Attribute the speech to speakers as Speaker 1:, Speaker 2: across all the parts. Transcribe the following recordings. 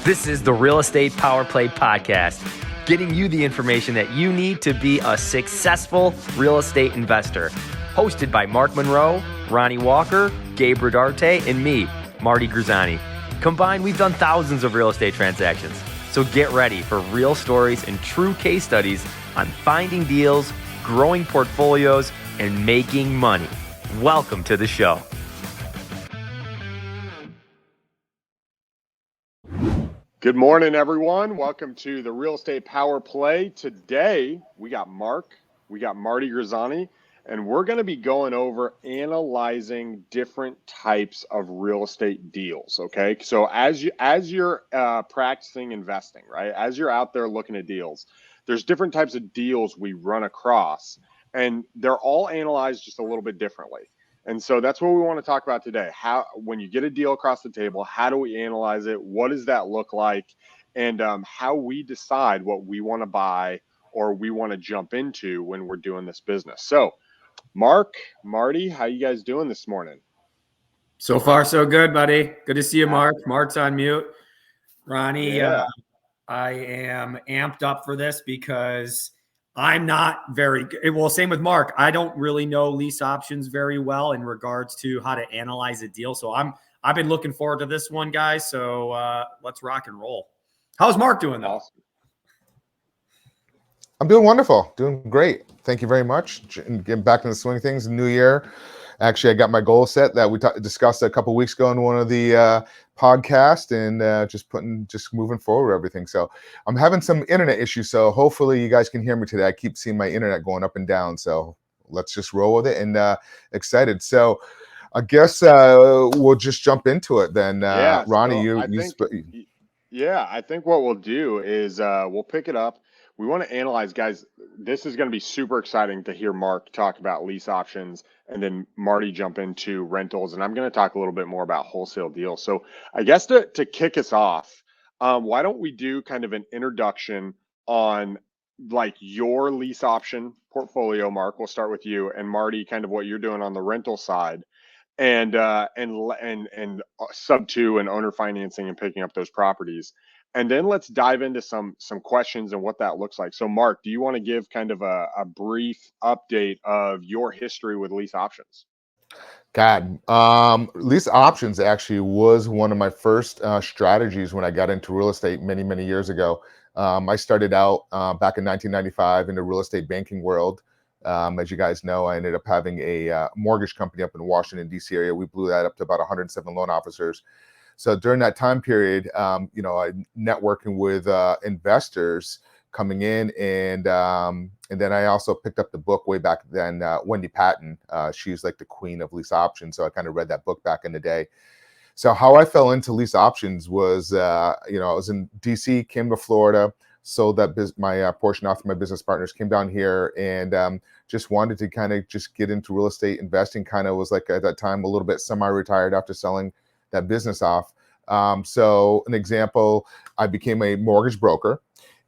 Speaker 1: This is the Real Estate Power Play Podcast, getting you the information that you need to be a successful real estate investor. Hosted by Mark Monroe, Ronnie Walker, Gabe Rodarte, and me, Marty Grizzanti. Combined, we've done thousands of real estate transactions. So get ready for real stories and true case studies on finding deals, growing portfolios, and making money. Welcome to the show.
Speaker 2: Good morning, everyone. Welcome to the Real Estate Power Play. Today, we got Mark, we got Marty Grizzanti, and we're going to be going over analyzing different types of real estate deals, okay? So as you're practicing investing, right, as you're out there looking at deals, there's different types of deals we run across, and they're all analyzed just a little bit differently. And so that's what we want to talk about today. How, when you get a deal across the table, how do we analyze it? What does that look like? And how we decide what we want to buy or we want to jump into when we're doing this business. So, Mark, Marty, how you guys doing this morning?
Speaker 3: So far, so good, buddy. Good to see you, Mark. Mark's on mute. Ronnie,
Speaker 2: Yeah.
Speaker 3: I am amped up for this because I'm not very good. Well, same with Mark. I don't really know lease options very well in regards to how to analyze a deal. So I've been looking forward to this one, guys. So let's rock and roll. How's Mark doing though?
Speaker 2: Awesome.
Speaker 4: I'm doing wonderful, doing great. Thank you very much. Getting back into the swing of things, new year. Actually, I got my goal set that we discussed a couple of weeks ago in one of the podcasts, and just moving forward with everything. So I'm having some internet issues, so hopefully you guys can hear me today. I keep seeing my internet going up and down, so let's just roll with it, and excited. So I guess we'll just jump into it then. Ronnie,
Speaker 2: I think what we'll do is we'll pick it up. We want to analyze, guys. This is going to be super exciting to hear Mark talk about lease options and then Marty jump into rentals. And I'm going to talk a little bit more about wholesale deals. So I guess to kick us off, why don't we do kind of an introduction on like your lease option portfolio, Mark? We'll start with you, and Marty, kind of what you're doing on the rental side, and sub two and owner financing and picking up those properties. And then let's dive into some questions and what that looks like. So, Mark, do you want to give kind of a brief update of your history with lease options?
Speaker 4: Lease options actually was one of my first strategies when I got into real estate many years ago. I started out back in 1995 in the real estate banking world. As you guys know, I ended up having a mortgage company up in Washington, D.C. area. We blew that up to about 107 loan officers. So during that time period, I networking with investors coming in, and then I also picked up the book way back then. Wendy Patton, she's like the queen of lease options. So I kind of read that book back in the day. So how I fell into lease options was, I was in DC, came to Florida, sold that my portion off to my business partners, came down here, and just wanted to kind of just get into real estate investing. Kind of was like at that time a little bit semi-retired after selling that business off. So an example, I became a mortgage broker,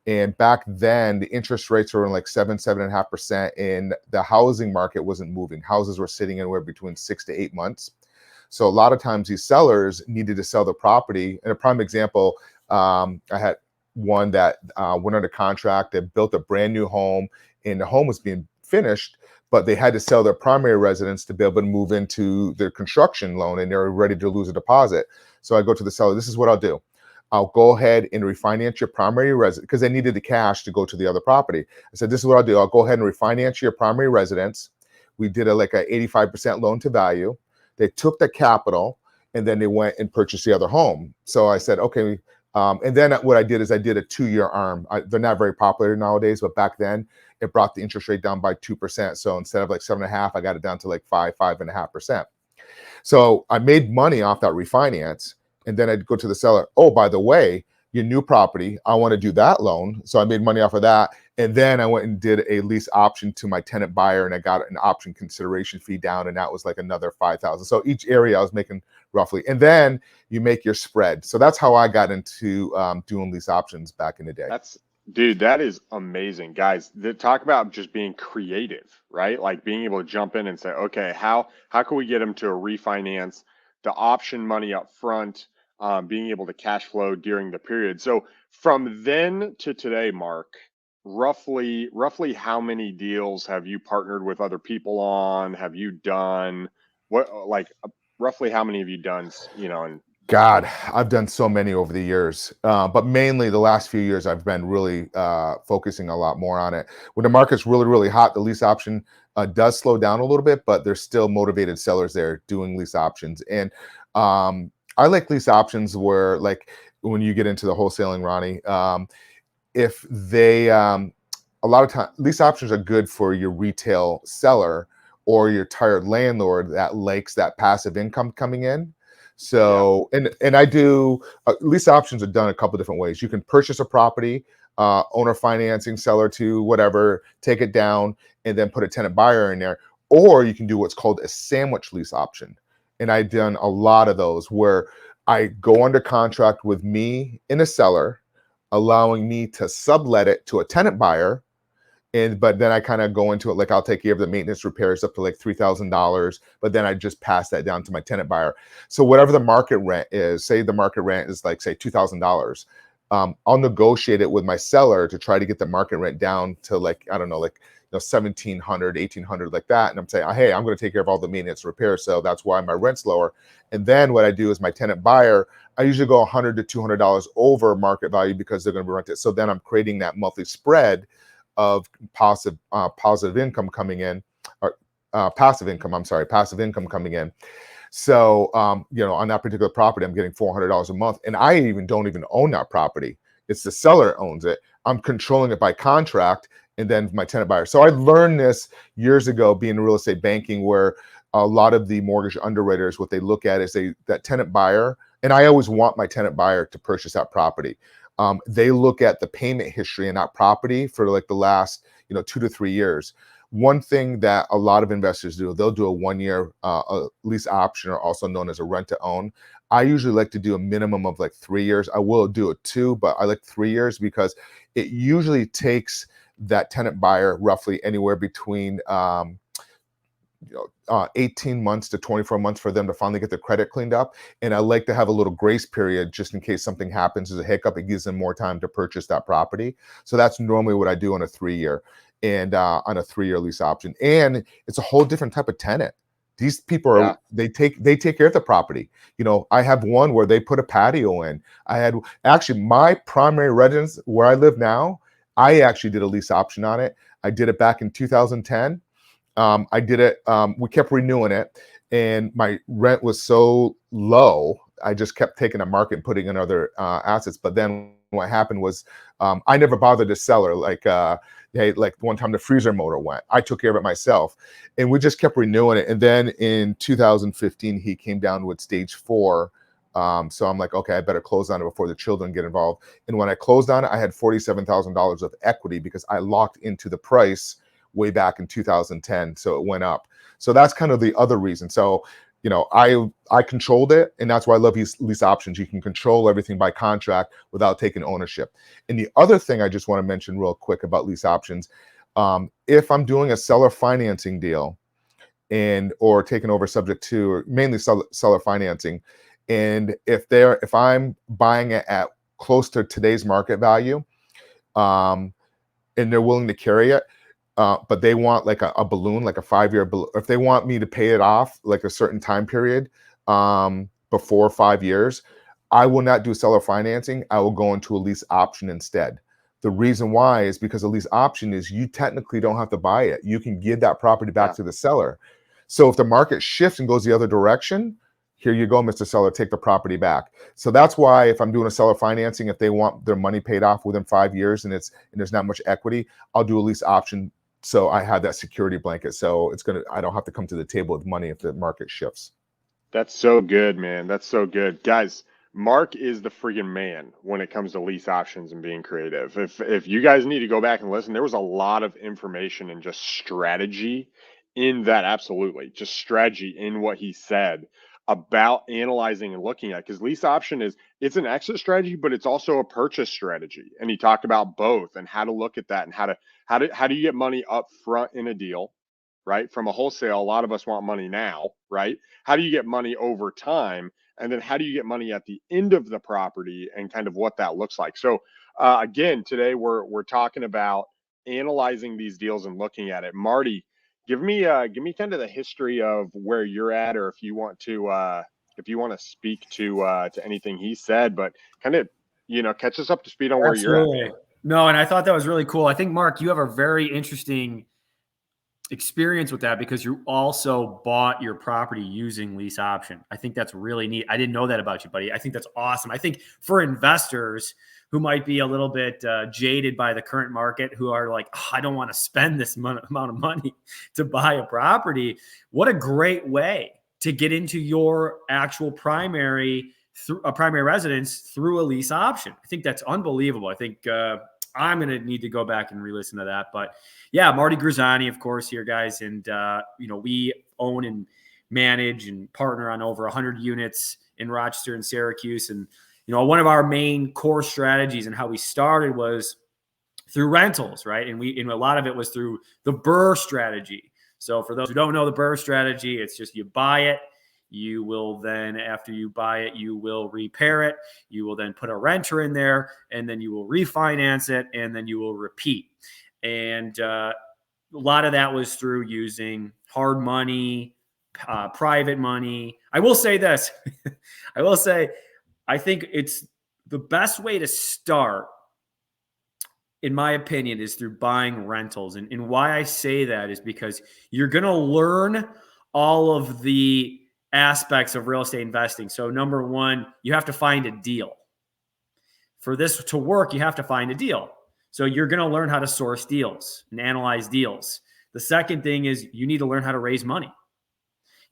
Speaker 4: and back then the interest rates were in like 7.5%, and the housing market wasn't moving. Houses were sitting anywhere between 6 to 8 months. So a lot of times these sellers needed to sell the property. And a prime example, I had one that went under contract that built a brand new home, and the home was being finished, but they had to sell their primary residence to be able to move into their construction loan, and they were ready to lose a deposit. So I go to the seller, this is what I'll do. I'll go ahead and refinance your primary residence, because they needed the cash to go to the other property. I said, this is what I'll do. I'll go ahead and refinance your primary residence. We did like a 85% loan to value. They took the capital, and then they went and purchased the other home. So I said, okay. And then what I did is I did a 2-year ARM. They're not very popular nowadays, but back then it brought the interest rate down by 2%. So instead of like 7.5%, I got it down to like 5.5%. So I made money off that refinance. And then I'd go to the seller, oh, by the way, your new property, I want to do that loan. So I made money off of that. And then I went and did a lease option to my tenant buyer, and I got an option consideration fee down, and that was like another $5,000. So each area I was making roughly, and then you make your spread. So that's how I got into doing lease options back in the day.
Speaker 2: Dude, that is amazing, guys. Talk about just being creative, right? Like being able to jump in and say, okay, how can we get them to a refinance, the option money up front, being able to cash flow during the period. So from then to today, Mark, roughly how many deals have you partnered with other people on? Have you done roughly how many have you done, and
Speaker 4: God, I've done so many over the years, but mainly the last few years, I've been really focusing a lot more on it. When the market's really, really hot, the lease option does slow down a little bit, but there's still motivated sellers there doing lease options. And I like lease options where, like, when you get into the wholesaling, Ronnie, if they, a lot of time, lease options are good for your retail seller or your tired landlord that likes that passive income coming in. So, and I do lease options are done a couple different ways. You can purchase a property, owner financing, seller to whatever, take it down, and then put a tenant buyer in there. Or you can do what's called a sandwich lease option. And I've done a lot of those where I go under contract with me and a seller, allowing me to sublet it to a tenant buyer. But then I kind of go into it like I'll take care of the maintenance repairs up to like $3,000, but then I just pass that down to my tenant buyer. So whatever the market rent is, say the market rent is like, say, $2,000, I'll negotiate it with my seller to try to get the market rent down to, like, I don't know, like, 1,700, 1,800, like that. And I'm saying, hey, I'm going to take care of all the maintenance repairs, so that's why my rent's lower. And then what I do is my tenant buyer, I usually go $100 to $200 over market value because they're going to be rented. So then I'm creating that monthly spread of positive income coming in, or passive income coming in. So, on that particular property, I'm getting $400 a month, and I don't even own that property. It's the seller owns it. I'm controlling it by contract, and then my tenant buyer. So I learned this years ago being in real estate banking, where a lot of the mortgage underwriters, what they look at is that tenant buyer, and I always want my tenant buyer to purchase that property. They look at the payment history in that property for like the last 2 to 3 years. One thing that a lot of investors do, they'll do a 1-year lease option, or also known as a rent to own. I usually like to do a minimum of like 3 years. I will do it 2, but I like 3 years because it usually takes that tenant buyer roughly anywhere between 18 months to 24 months for them to finally get their credit cleaned up. And I like to have a little grace period just in case something happens as a hiccup. It gives them more time to purchase that property. So that's normally what I do on a 3-year and on a 3-year lease option. And it's a whole different type of tenant. These people are, they take care of the property. I have one where they put a patio in. I had actually my primary residence where I live now, I actually did a lease option on it. I did it back in 2010. I did it, we kept renewing it, and my rent was so low, I just kept taking a market and putting in other assets. But then what happened was, I never bothered the seller. Like, hey, like one time the freezer motor went, I took care of it myself, and we just kept renewing it. And then in 2015, he came down with stage 4. So I'm like, okay, I better close on it before the children get involved. And when I closed on it, I had $47,000 of equity because I locked into the price way back in 2010, so it went up. So that's kind of the other reason. So I controlled it, and that's why I love these lease options. You can control everything by contract without taking ownership. And the other thing I just want to mention real quick about lease options, if I'm doing a seller financing deal or taking over subject to, or mainly seller financing, and if I'm buying it at close to today's market value, and they're willing to carry it, but they want like a balloon, like a 5-year balloon. If they want me to pay it off like a certain time period, before 5 years, I will not do seller financing. I will go into a lease option instead. The reason why is because a lease option is you technically don't have to buy it. You can give that property back to the seller. So if the market shifts and goes the other direction, here you go, Mr. Seller, take the property back. So that's why if I'm doing a seller financing, if they want their money paid off within 5 years and there's not much equity, I'll do a lease option. So I have that security blanket. So I don't have to come to the table with money if the market shifts.
Speaker 2: That's so good, man. That's so good. Guys, Mark is the freaking man when it comes to lease options and being creative. If you guys need to go back and listen, there was a lot of information and just strategy in that. Absolutely. Just strategy in what he said about analyzing and looking at, because lease option it's an exit strategy, but it's also a purchase strategy. And he talked about both and how to look at that and how do you get money up front in a deal, right? From a wholesale, a lot of us want money now, right? How do you get money over time? And then how do you get money at the end of the property and kind of what that looks like? So again, today we're talking about analyzing these deals and looking at it. Marty, give me kind of the history of where you're at, or if you want to speak to anything he said, but kind of, catch us up to speed on where you're at.
Speaker 3: No, and I thought that was really cool. I think, Mark, you have a very interesting experience with that because you also bought your property using lease option. I think that's really neat. I didn't know that about you, buddy. I think that's awesome. I think for investors who might be a little bit jaded by the current market, who are like, oh, I don't want to spend this amount of money to buy a property. What a great way to get into your actual primary residence through a lease option. I think that's unbelievable. I think I'm going to need to go back and re-listen to that. But yeah, Marty Grizzanti, of course, here, guys. And, we own and manage and partner on over 100 units in Rochester and Syracuse. And, one of our main core strategies and how we started was through rentals, right? And a lot of it was through the BRRRR strategy. So for those who don't know the BRRRR strategy, it's just you buy it. You will then, after you buy it, you will repair it. You will then put a renter in there, and then you will refinance it, and then you will repeat. And a lot of that was through using hard money, private money. I will say this. I think it's the best way to start, in my opinion, is through buying rentals. And why I say that is because you're going to learn all of the aspects of real estate investing. So number one, you have to find a deal. For this to work, you have to find a deal. So you're going to learn how to source deals and analyze deals. The second thing is you need to learn how to raise money.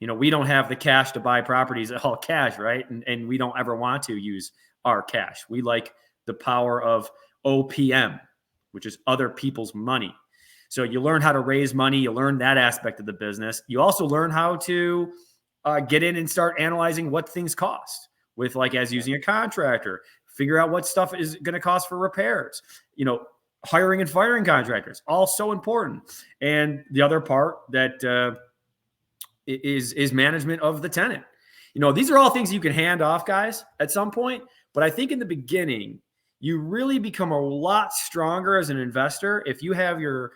Speaker 3: We don't have the cash to buy properties all cash, right? And we don't ever want to use our cash. We like the power of OPM, which is other people's money. So you learn how to raise money. You learn that aspect of the business. You also learn how to get in and start analyzing what things cost with, like, as using a contractor, figure out what stuff is going to cost for repairs, hiring and firing contractors, all so important. And the other part that is management of the tenant. These are all things you can hand off, guys, at some point. But I think in the beginning, you really become a lot stronger as an investor if you have your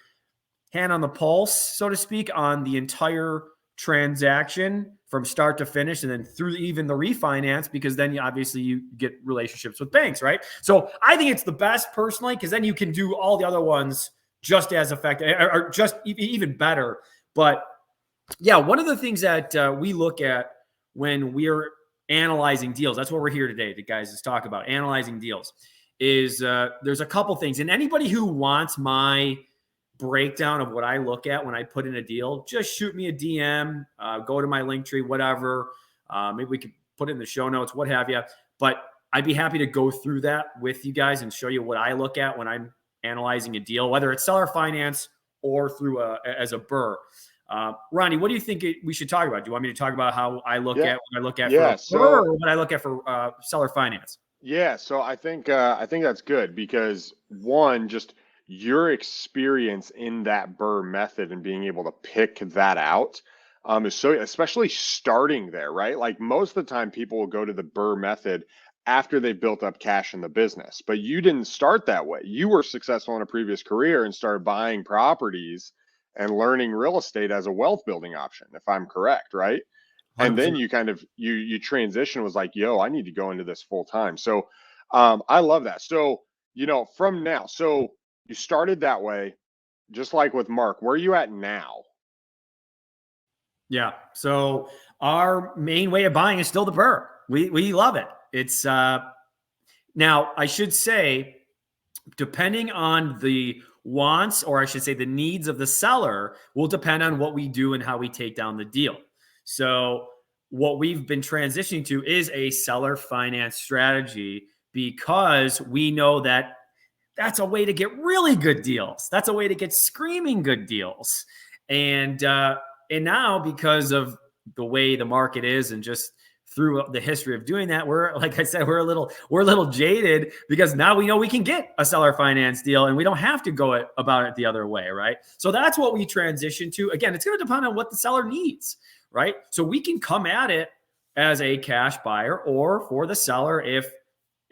Speaker 3: hand on the pulse, so to speak, on the entire transaction from start to finish, and then through even the refinance, because then you get relationships with banks, right? So I think it's the best personally, because then you can do all the other ones just as effective or just even better. But yeah, one of the things that we look at when we're analyzing deals, that's what we're here today, the guys, is talk about analyzing deals, is there's a couple things. And anybody who wants my breakdown of what I look at when I put in a deal, just shoot me a DM, go to my link tree, whatever. Maybe we could put it in the show notes, what have you. But I'd be happy to go through that with you guys and show you what I look at when I'm analyzing a deal, whether it's seller finance or through as a BRRRR. Ronnie, what do you think we should talk about? Do you want me to talk about how I look at what I look at for BRRRR, or what I look at for seller finance?
Speaker 2: Yeah, so I think that's good because, one, just your experience in that BRRRR method and being able to pick that out is so, especially starting there, right? Like most of the time people will go to the BRRRR method after they've built up cash in the business, but you didn't start that way. You were successful in a previous career and started buying properties and learning real estate as a wealth building option, if I'm correct, right? 100%. And then you kind of you transition, was like, yo, I need to go into this full time. So I love that. So from now, so you started that way, just like with Mark. Where are you at now?
Speaker 3: Yeah. So our main way of buying is still the BRRRR. We love it. It's now, I should say, depending on the wants, or I should say the needs of the seller, will depend on what we do and how we take down the deal. So what we've been transitioning to is a seller finance strategy, because we know that that's a way to get really good deals. That's a way to get screaming good deals. And now, because of the way the market is and just through the history of doing that, we're, like I said, we're a little jaded because now we know we can get a seller finance deal and we don't have to go about it the other way, right? So that's what we transition to. Again, it's going to depend on what the seller needs, right? So we can come at it as a cash buyer or for the seller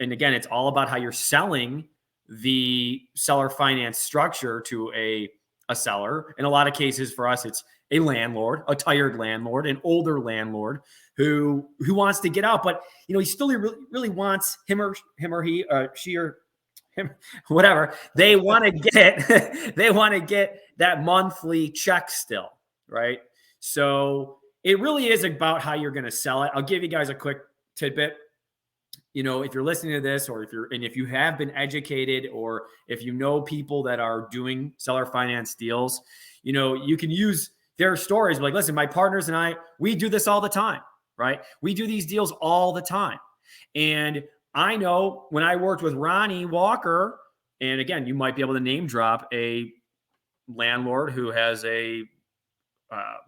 Speaker 3: and again, it's all about how you're selling the seller finance structure to a seller. In a lot of cases for us, it's a landlord, a tired landlord, an older landlord who wants to get out, but he still really wants him or he, she or him, whatever. They want to get that monthly check still, right? So it really is about how you're going to sell it. I'll give you guys a quick tidbit. If you're listening to this, or if you have been educated, or if you know people that are doing seller finance deals, you can use their stories. Like, listen, my partners and I, we do this all the time, right? We do these deals all the time. And I know when I worked with Ronnie Walker, and again, you might be able to name drop a landlord who has a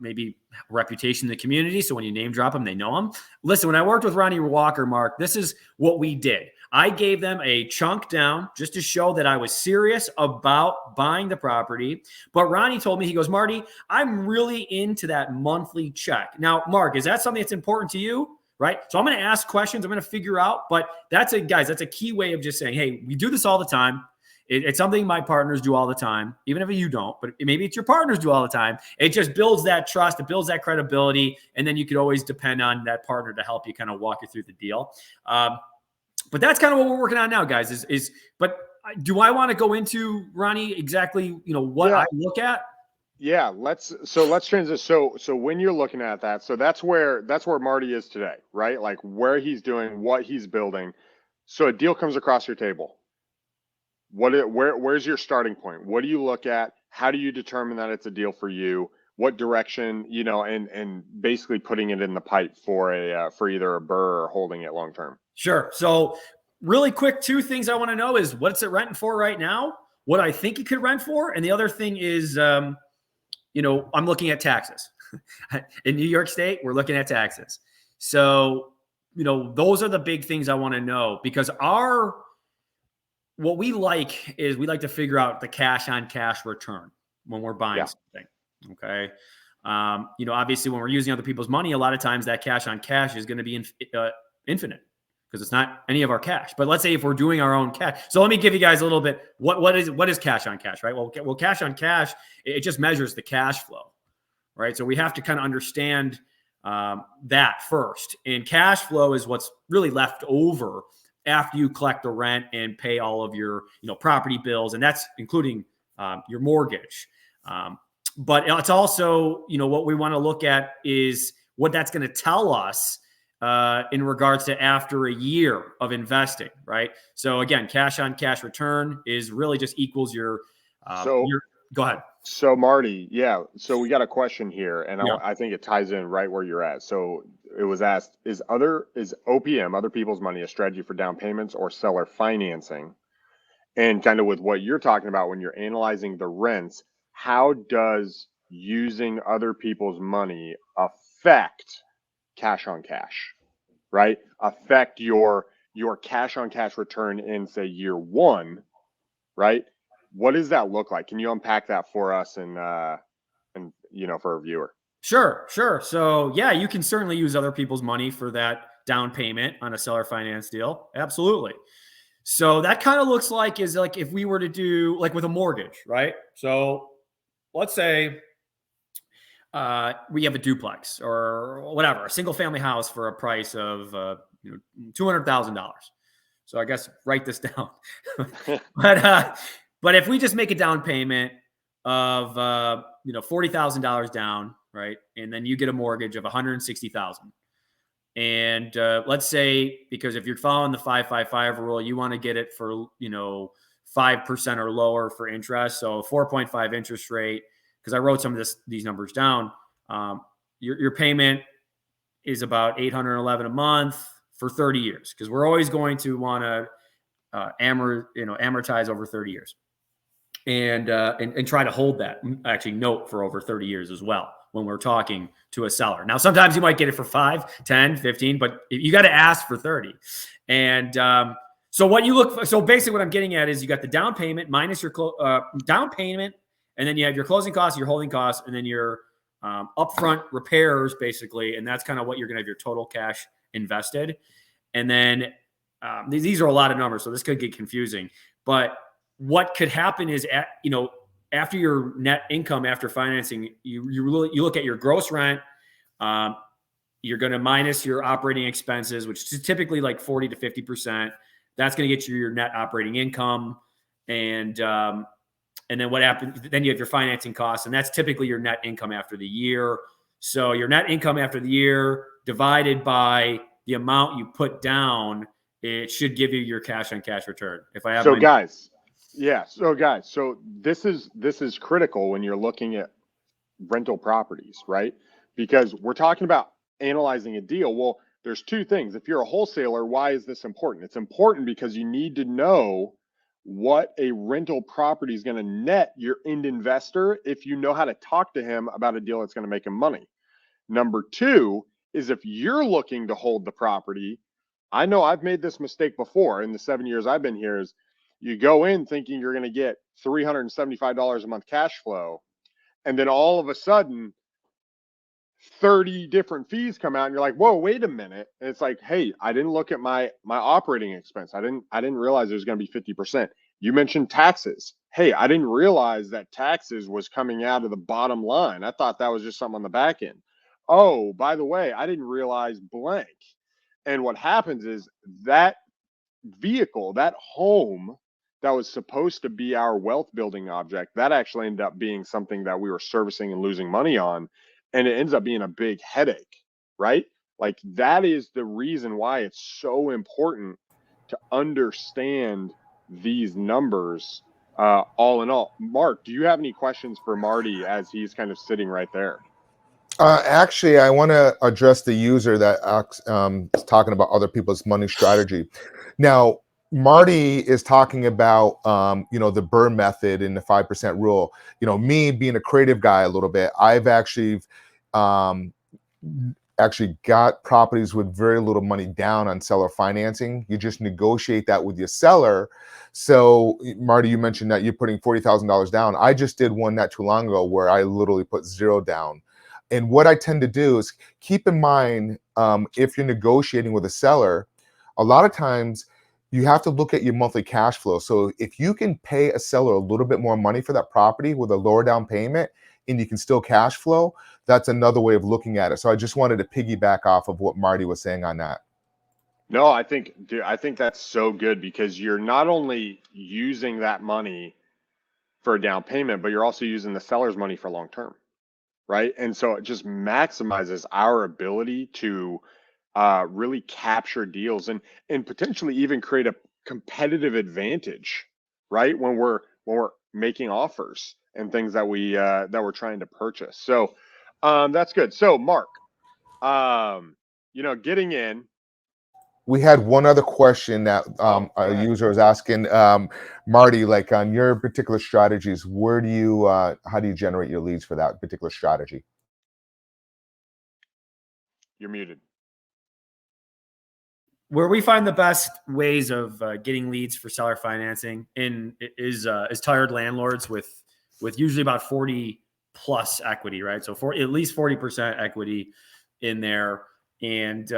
Speaker 3: maybe reputation in the community. So when you name drop them, they know them. Listen, when I worked with Ronnie Walker, Mark, this is what we did. I gave them a chunk down just to show that I was serious about buying the property. But Ronnie told me, he goes, Marty, I'm really into that monthly check. Now, Mark, is that something that's important to you? Right? So I'm going to ask questions. I'm going to figure out, but that's a key way of just saying, hey, we do this all the time. It's something my partners do all the time, even if you don't, but maybe it's your partners do all the time. It just builds that trust, it builds that credibility, and then you could always depend on that partner to help you kind of walk you through the deal. But that's kind of what we're working on now, guys. But do I want to go into, Ronnie, exactly what I look at?
Speaker 2: Yeah, let's transition. So when you're looking at that, so that's where Marty is today, right? Like where he's doing, what he's building. So a deal comes across your table. Where's your starting point? What do you look at? How do you determine that it's a deal for you? What direction, and basically putting it in the pipe for either a BRRRR or holding it long term.
Speaker 3: Sure. So really quick, two things I want to know is what's it renting for right now? What I think it could rent for, and the other thing is, I'm looking at taxes. In New York State, we're looking at taxes. So, those are the big things I want to know, because what we like is we like to figure out the cash on cash return when we're buying something. Okay. Obviously when we're using other people's money, a lot of times that cash on cash is going to be infinite because it's not any of our cash. But let's say if we're doing our own cash. So let me give you guys a little bit. What is cash on cash, right? Well, cash on cash, it just measures the cash flow, right? So we have to kind of understand that first. And cash flow is what's really left over after you collect the rent and pay all of your, property bills, and that's including your mortgage. But it's also, what we want to look at is what that's going to tell us in regards to after a year of investing, right? So again, cash on cash return is really just equals your go ahead.
Speaker 2: So Marty, yeah. So we got a question here, and I think it ties in right where you're at. So it was asked: is OPM, other people's money, a strategy for down payments or seller financing? And kind of with what you're talking about when you're analyzing the rents, how does using other people's money affect cash on cash, right? Affect your cash on cash return in, say, year one, right? What does that look like? Can you unpack that for us and for our viewer?
Speaker 3: Sure. So yeah, you can certainly use other people's money for that down payment on a seller finance deal. Absolutely. So that kind of looks like if we were to do like with a mortgage, right? So let's say we have a duplex or whatever, a single family house for a price of $200,000. So I guess write this down. But if we just make a down payment of $40,000 down, right, and then you get a mortgage of $160,000, and let's say, because if you're following the 5-5-5 rule, you want to get it for 5% or lower for interest, so 4.5 interest rate. Because I wrote some of these numbers down, your payment is about $811 a month for 30 years, because we're always going to want to amortize over 30 years. And try to hold that actually note for over 30 years as well, when we're talking to a seller. Now, sometimes you might get it for 5, 10, 15, but you got to ask for 30. And so what you look for, so basically what I'm getting at is you got the down payment minus your down payment, and then you have your closing costs, your holding costs, and then your upfront repairs, basically. And that's kind of what you're going to have your total cash invested. And then these are a lot of numbers, so this could get confusing. But what could happen is, after your net income after financing, you look at your gross rent. You're going to minus your operating expenses, which is typically like 40 to 50%. That's going to get you your net operating income. And then what happens? Then you have your financing costs, and that's typically your net income after the year. So your net income after the year divided by the amount you put down, it should give you your cash on cash return. If I have
Speaker 2: so guys, so this is critical when you're looking at rental properties, right? Because we're talking about analyzing a deal. Well, there's two things. If you're a wholesaler, why is this important? It's important because you need to know what a rental property is going to net your end investor if you know how to talk to him about a deal that's going to make him money. Number two is, if you're looking to hold the property, I know I've made this mistake before in the 7 years I've been here, is you go in thinking you're going to get $375 a month cash flow, and then all of a sudden 30 different fees come out and you're like, whoa, wait a minute. And it's like, hey, I didn't look at my operating expense. I didn't realize it was going to be 50%. You mentioned taxes. Hey, I didn't realize that taxes was coming out of the bottom line. I thought that was just something on the back end. Oh, by the way, I didn't realize blank. And what happens is that vehicle, that home that was supposed to be our wealth building object, that actually ended up being something that we were servicing and losing money on. And it ends up being a big headache, right? Like, that is the reason why it's so important to understand these numbers all in all. Mark, do you have any questions for Marty as he's kind of sitting right there?
Speaker 4: Actually, I want to address the user that is talking about other people's money strategy. Now, Marty is talking about, the BRRRR method and the 5% rule. Me being a creative guy a little bit, I've actually got properties with very little money down on seller financing. You just negotiate that with your seller. So, Marty, you mentioned that you're putting $40,000 down. I just did one not too long ago where I literally put $0 down. And what I tend to do is keep in mind, if you're negotiating with a seller, a lot of times you have to look at your monthly cash flow. So if you can pay a seller a little bit more money for that property with a lower down payment and you can still cash flow, that's another way of looking at it. So I just wanted to piggyback off of what Marty was saying on that.
Speaker 2: No, I think that's so good, because you're not only using that money for a down payment, but you're also using the seller's money for long term, right? And so it just maximizes our ability to really capture deals and potentially even create a competitive advantage, right? When we're making offers and things that we're trying to purchase. So that's good. So Mark, getting in.
Speaker 4: We had one other question that a user was asking, Marty, like on your particular strategies, how do you generate your leads for that particular strategy?
Speaker 3: You're muted. Where we find the best ways of getting leads for seller financing is tired landlords with usually about 40 plus equity, right? So for at least 40% equity in there. And,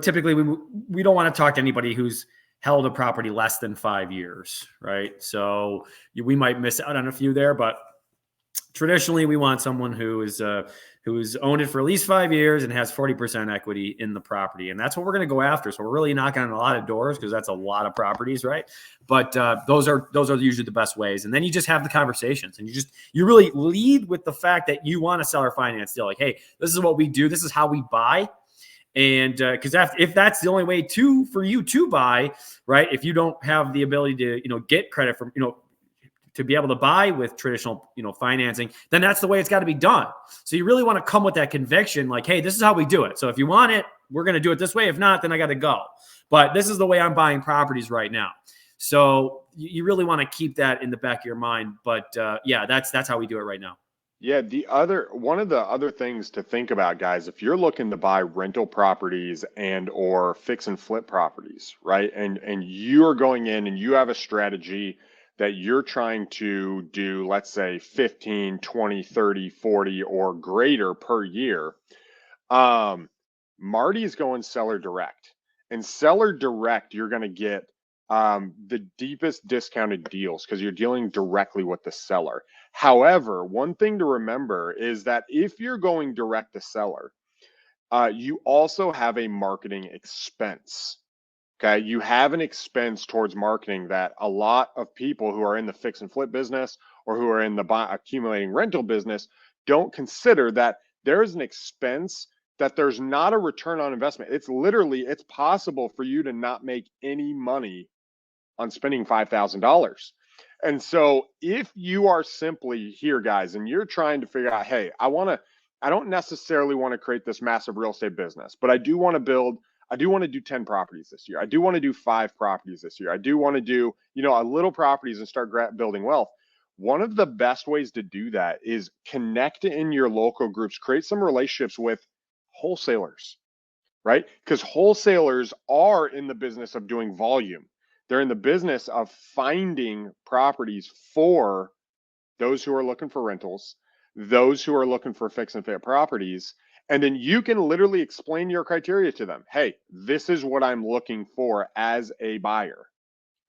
Speaker 3: typically we don't want to talk to anybody who's held a property less than 5 years, right? So we might miss out on a few there, but traditionally we want someone who's owned it for at least 5 years and has 40% equity in the property. And that's what we're going to go after. So we're really knocking on a lot of doors because that's a lot of properties, right? But those are usually the best ways. And then you just have the conversations and you really lead with the fact that you want to sell or finance deal. Like, hey, this is what we do. This is how we buy. And because if that's the only way for you to buy, right? If you don't have the ability to, get credit from, to be able to buy with traditional, financing, then that's the way it's got to be done. So you really want to come with that conviction, like, hey, this is how we do it. So if you want it, we're going to do it this way. If not, then I got to go. But this is the way I'm buying properties right now. So you really want to keep that in the back of your mind. But yeah, that's how we do it right now.
Speaker 2: Yeah, one of the other things to think about, guys, if you're looking to buy rental properties and or fix and flip properties, right? And you're going in and you have a strategy that you're trying to do, let's say 15, 20, 30, 40 or greater per year. Marty's going seller direct. And seller direct, you're going to get the deepest discounted deals because you're dealing directly with the seller. However, one thing to remember is that if you're going direct to seller, you also have a marketing expense. Okay. You have an expense towards marketing that a lot of people who are in the fix and flip business or who are in the accumulating rental business don't consider that there is an expense that there's not a return on investment. It's possible for you to not make any money on spending $5,000. And so if you are simply here, guys, and you're trying to figure out, hey, I don't necessarily want to create this massive real estate business, but I do want to do 10 properties this year. I do want to do 5 properties this year. I do want to do, a little properties and start building wealth. One of the best ways to do that is connect in your local groups, create some relationships with wholesalers, right? Because wholesalers are in the business of doing volume. They're in the business of finding properties for those who are looking for rentals, those who are looking for fix and flip properties. And then you can literally explain your criteria to them. Hey, this is what I'm looking for as a buyer,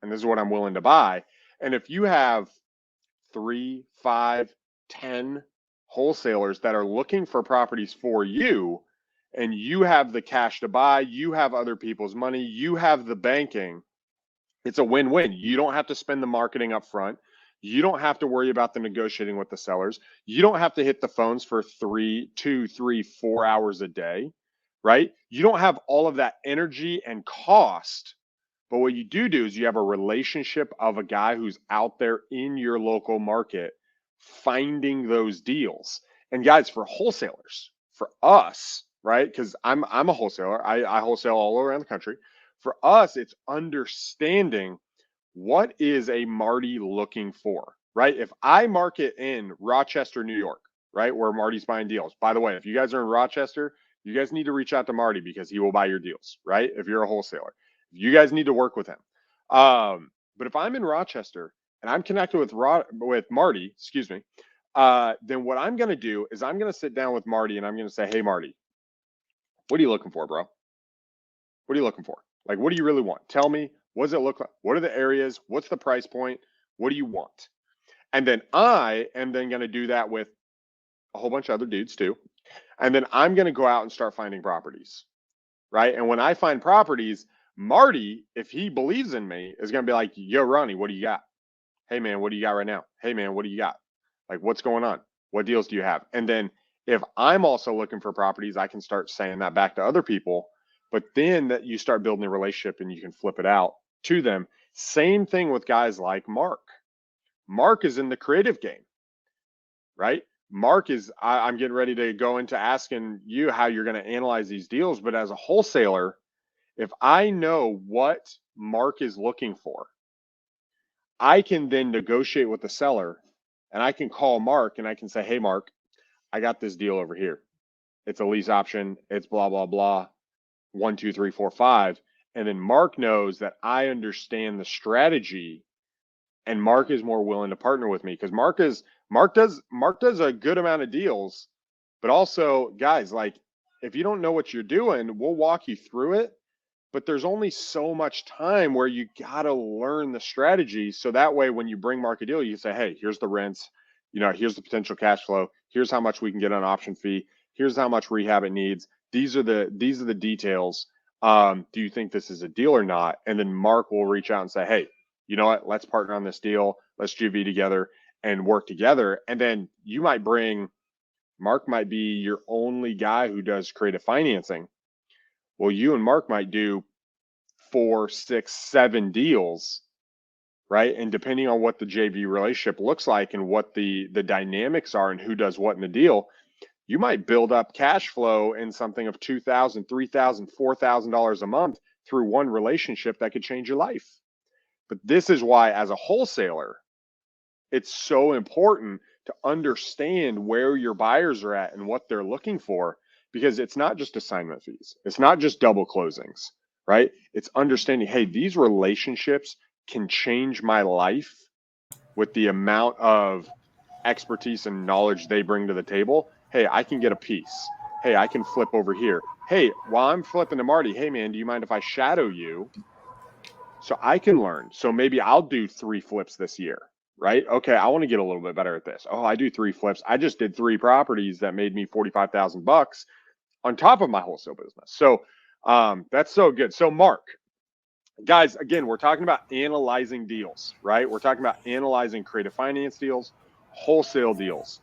Speaker 2: and this is what I'm willing to buy. And if you have 3, 5, 10 wholesalers that are looking for properties for you, and you have the cash to buy, you have other people's money, you have the banking, it's a win-win. You don't have to spend the marketing up front. You don't have to worry about the negotiating with the sellers. You don't have to hit the phones for 2, 3, 4 hours a day, right? You don't have all of that energy and cost. But what you do is you have a relationship of a guy who's out there in your local market finding those deals. And guys, for wholesalers, for us, right? Because I'm a wholesaler. I wholesale all around the country. For us, it's understanding what is a Marty looking for, right? If I market in Rochester, New York, right, where Marty's buying deals. By the way, if you guys are in Rochester, you guys need to reach out to Marty because he will buy your deals, right? If you're a wholesaler, you guys need to work with him. But if I'm in Rochester and I'm connected with Marty, excuse me, then what I'm going to do is I'm going to sit down with Marty and I'm going to say, hey, Marty, what are you looking for, bro? What are you looking for? Like, what do you really want? Tell me, what does it look like? What are the areas? What's the price point? What do you want? And then I am then going to do that with a whole bunch of other dudes too. And then I'm going to go out and start finding properties, right? And when I find properties, Marty, if he believes in me, is going to be like, yo, Ronnie, what do you got? Hey, man, what do you got right now? Hey, man, what do you got? Like, what's going on? What deals do you have? And then if I'm also looking for properties, I can start saying that back to other people. But then that you start building a relationship and you can flip it out to them. Same thing with guys like Mark. Mark is in the creative game, right? Mark is, I'm getting ready to go into asking you how you're going to analyze these deals. But as a wholesaler, if I know what Mark is looking for, I can then negotiate with the seller and I can call Mark and I can say, hey, Mark, I got this deal over here. It's a lease option. It's blah, blah, blah. 1, 2, 3, 4, 5. And then Mark knows that I understand the strategy and Mark is more willing to partner with me because Mark does a good amount of deals. But also, guys, like if you don't know what you're doing, we'll walk you through it. But there's only so much time where you got to learn the strategy. So that way, when you bring Mark a deal, you say, hey, here's the rents, here's the potential cash flow. Here's how much we can get on option fee. Here's how much rehab it needs. These are the details. Do you think this is a deal or not? And then Mark will reach out and say, hey, you know what? Let's partner on this deal. Let's JV together and work together. And then Mark might be your only guy who does creative financing. Well, you and Mark might do 4, 6, 7 deals, right? And depending on what the JV relationship looks like and what the dynamics are and who does what in the deal, you might build up cash flow in something of $2,000, $3,000, $4,000 a month through one relationship that could change your life. But this is why, as a wholesaler, it's so important to understand where your buyers are at and what they're looking for, because it's not just assignment fees. It's not just double closings, right? It's understanding, hey, these relationships can change my life with the amount of expertise and knowledge they bring to the table. Hey, I can get a piece. Hey, I can flip over here. Hey, while I'm flipping to Marty, hey man, do you mind if I shadow you so I can learn? So maybe I'll do 3 flips this year, right? Okay, I want to get a little bit better at this. Oh, I do 3 flips. I just did 3 properties that made me $45,000 on top of my wholesale business. So that's so good. So Mark, guys, again, we're talking about analyzing deals, right? We're talking about analyzing creative finance deals, wholesale deals,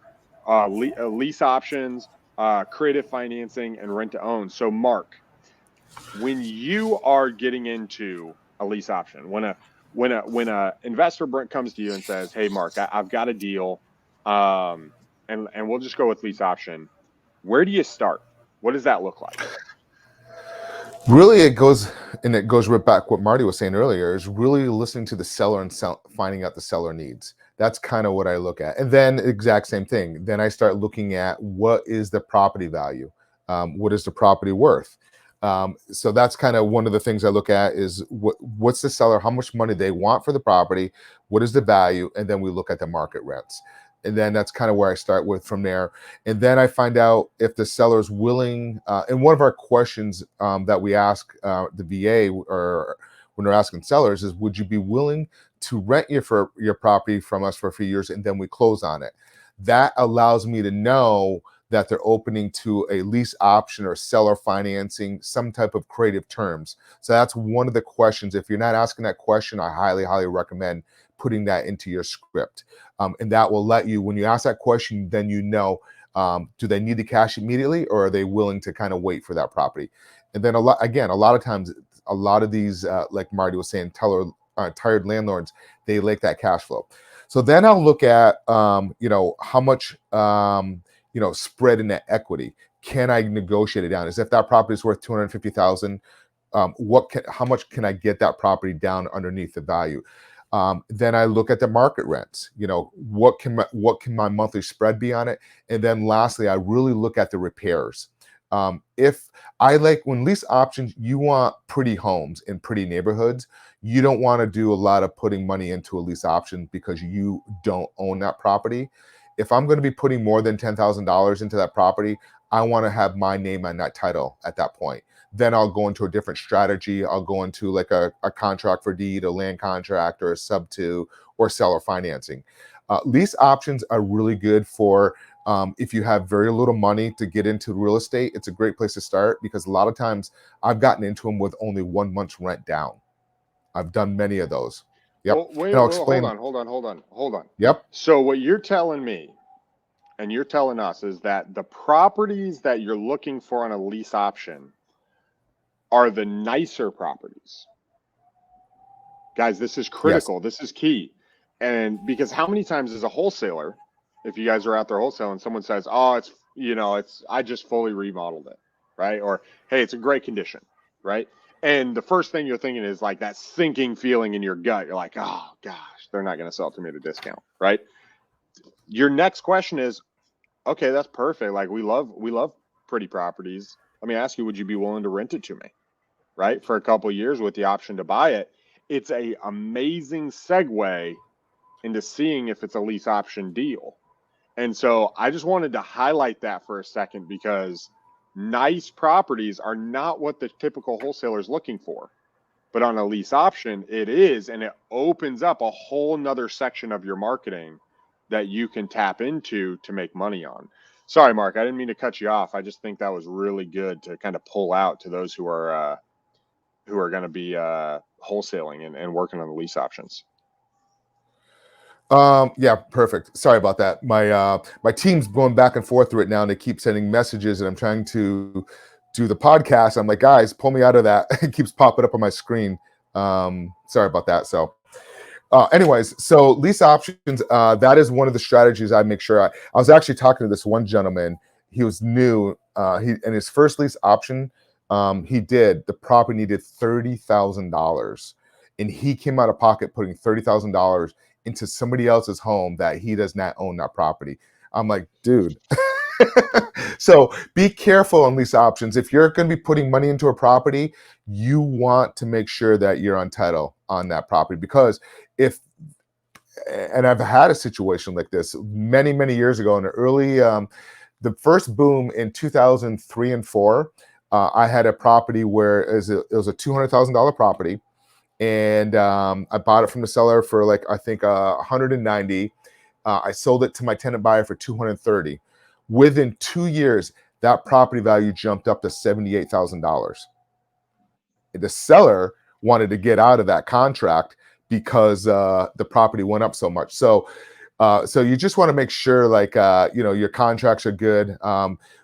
Speaker 2: lease options, creative financing, and rent to own. So Mark, when you are getting into a lease option, when a investor comes to you and says, hey Mark, I've got a deal, and we'll just go with lease option, where do you start? What does that look like?
Speaker 4: Really, it goes right back what Marty was saying earlier, is really listening to the seller and finding out the seller needs. That's kind of what I look at. And then exact same thing. Then I start looking at what is the property value? What is the property worth? So that's kind of one of the things I look at is what's the seller, how much money they want for the property, what is the value? And then we look at the market rents. And then that's kind of where I start with from there. And then I find out if the seller's willing. And one of our questions that we ask the VA or when we're asking sellers is, would you be willing to rent your property from us for a few years and then we close on it? That allows me to know that they're opening to a lease option or seller financing, some type of creative terms. So that's one of the questions. If you're not asking that question, I highly, highly recommend putting that into your script. And that will let you, when you ask that question, then you know, do they need the cash immediately or are they willing to kind of wait for that property? And then a lot of times, a lot of these, like Marty was saying, tired landlords, they like that cash flow. So then I'll look at, how much, spread in that equity. Can I negotiate it down? As if that property is worth $250,000, how much can I get that property down underneath the value? Then I look at the market rents. What can my monthly spread be on it? And then lastly, I really look at the repairs. If I when lease options, you want pretty homes in pretty neighborhoods. You don't want to do a lot of putting money into a lease option because you don't own that property. If I'm going to be putting more than $10,000 into that property, I want to have my name on that title at that point. Then I'll go into a different strategy. I'll go into like a contract for deed, a land contract, or a sub-to, or seller financing. Lease options are really good for if you have very little money to get into real estate. It's a great place to start because a lot of times I've gotten into them with only 1 month's rent down. I've done many of those. Yep.
Speaker 2: Well, wait,
Speaker 4: and I'll explain.
Speaker 2: Hold on.
Speaker 4: Yep.
Speaker 2: So what you're telling me and you're telling us is that the properties that you're looking for on a lease option are the nicer properties. Guys, this is critical. Yes. This is key. And because how many times as a wholesaler, if you guys are out there wholesaling, someone says, oh, I just fully remodeled it, right? Or, hey, it's in great condition, right? And the first thing you're thinking is like that sinking feeling in your gut. You're like, oh gosh, they're not going to sell it to me at a discount, right? Your next question is, okay, that's perfect. Like we love pretty properties. Let me ask you, would you be willing to rent it to me, right? For a couple of years with the option to buy it. It's a amazing segue into seeing if it's a lease option deal. And so I just wanted to highlight that for a second because nice properties are not what the typical wholesaler is looking for. But on a lease option, it is, and it opens up a whole nother section of your marketing that you can tap into to make money on. Sorry, Mark, I didn't mean to cut you off. I just think that was really good to kind of pull out to those who are going to be wholesaling and working on the lease options.
Speaker 4: Yeah, perfect. Sorry about that. My team's going back and forth right now, and they keep sending messages, and I'm trying to do the podcast. I'm like, guys, pull me out of that. It keeps popping up on my screen. Sorry about that. So, anyways, so lease options. That is one of the strategies I make sure. I was actually talking to this one gentleman. He was new. In his first lease option, the property needed $30,000, and he came out of pocket putting $30,000 into somebody else's home that he does not own that property. I'm like, dude. So be careful on lease options. If you're going to be putting money into a property, you want to make sure that you're on title on that property, because and I've had a situation like this many, many years ago in the early, the first boom in 2003 and 4, I had a property where it was a $200,000 property. And I bought it from the seller for like, I think 190. I sold it to my tenant buyer for 230. Within 2 years, that property value jumped up to $78,000. The seller wanted to get out of that contract because the property went up so much. So you just want to make sure, like, your contracts are good.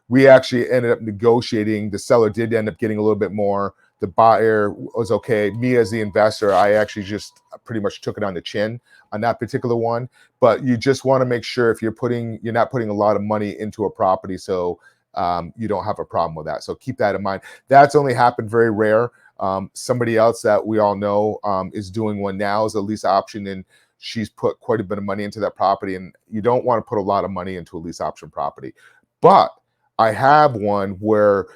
Speaker 4: We actually ended up negotiating. The seller did end up getting a little bit more. The buyer was okay. Me as the investor, I actually just pretty much took it on the chin on that particular one. But you just want to make sure if you're not putting a lot of money into a property, so you don't have a problem with that. So keep that in mind. That's only happened very rare. Somebody else that we all know is doing one now, is a lease option, and she's put quite a bit of money into that property. And you don't want to put a lot of money into a lease option property. But I have one where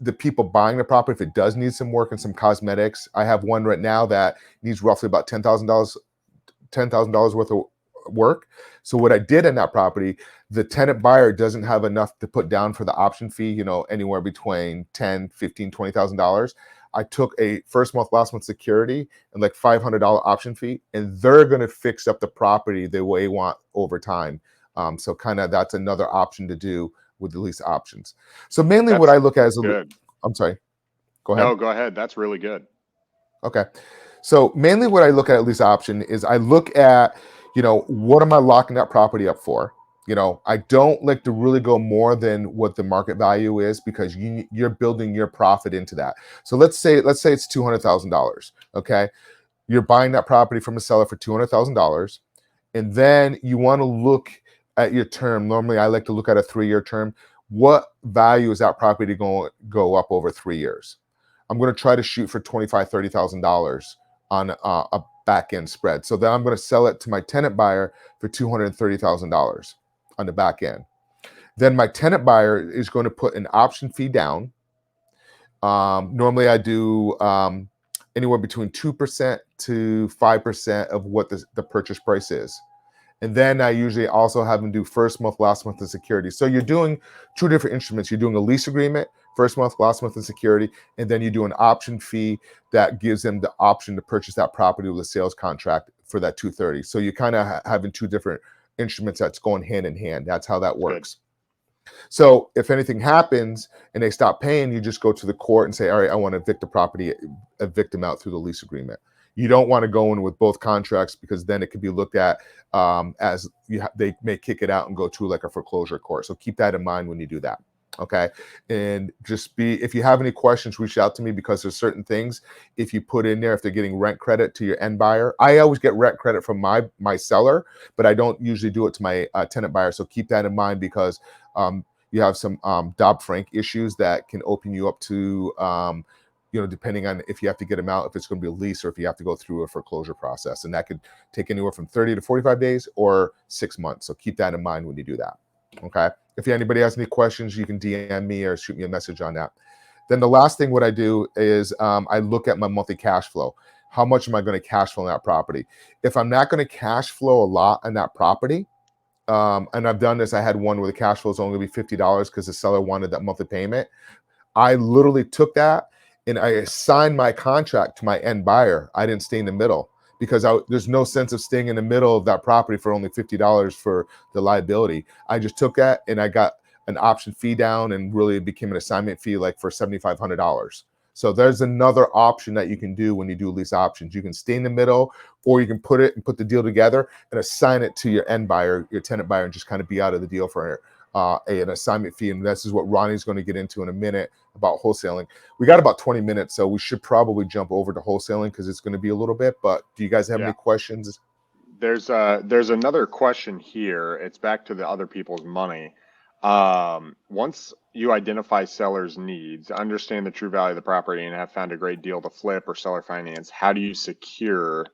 Speaker 4: the people buying the property, if it does need some work and some cosmetics, I have one right now that needs roughly about $10,000 worth of work. So what I did in that property, the tenant buyer doesn't have enough to put down for the option fee, anywhere between $10,000, $15,000, $20,000. I took a first month, last month security and like $500 option fee, and they're going to fix up the property the way you want over time. So kind of that's another option to do with the lease options. So mainly what I look at is I'm sorry. Go ahead.
Speaker 2: No, go ahead. That's really good.
Speaker 4: Okay. So mainly what I look at lease option is I look at, what am I locking that property up for? I don't like to really go more than what the market value is, because you're building your profit into that. So let's say it's $200,000. Okay. You're buying that property from a seller for $200,000. And then you want to look at your term. Normally I like to look at a 3-year term. What value is that property going to go up over 3 years? I'm going to try to shoot for $25,000, $30,000 on a back end spread. So then I'm going to sell it to my tenant buyer for $230,000 on the back end. Then my tenant buyer is going to put an option fee down. Normally I do anywhere between 2% to 5% of what the purchase price is. And then I usually also have them do first month, last month of security. So you're doing 2 different instruments. You're doing a lease agreement, first month, last month of security, and then you do an option fee that gives them the option to purchase that property with a sales contract for that $230,000. So you kind of having 2 different instruments that's going hand in hand. That's how that works. Good. So if anything happens and they stop paying, you just go to the court and say, all right, I want to evict the property, evict them out through the lease agreement. You don't want to go in with both contracts, because then it could be looked at as they may kick it out and go to like a foreclosure court. So keep that in mind when you do that. Okay. And if you have any questions, reach out to me, because there's certain things, if you put in there, if they're getting rent credit to your end buyer, I always get rent credit from my seller, but I don't usually do it to my tenant buyer. So keep that in mind, because you have some Dodd-Frank issues that can open you up to, depending on if you have to get them out, if it's going to be a lease, or if you have to go through a foreclosure process. And that could take anywhere from 30 to 45 days or 6 months. So keep that in mind when you do that. Okay. If anybody has any questions, you can DM me or shoot me a message on that. Then the last thing what I do is I look at my monthly cash flow. How much am I going to cash flow on that property? If I'm not going to cash flow a lot on that property, and I've done this, I had one where the cash flow is only going to be $50 because the seller wanted that monthly payment. I literally took that and I assigned my contract to my end buyer. I didn't stay in the middle, because there's no sense of staying in the middle of that property for only $50 for the liability. I just took that and I got an option fee down, and really it became an assignment fee like for $7,500. So there's another option that you can do when you do lease options. You can stay in the middle, or you can put the deal together and assign it to your end buyer, your tenant buyer, and just kind of be out of the deal for an assignment fee. And this is what Ronnie's going to get into in a minute about wholesaling. We got about 20 minutes, so we should probably jump over to wholesaling, because it's going to be a little bit. But do you guys have any questions?
Speaker 2: There's another question here. It's back to the other people's money. Once you identify seller's needs, understand the true value of the property, and have found a great deal to flip or seller finance, how do you secure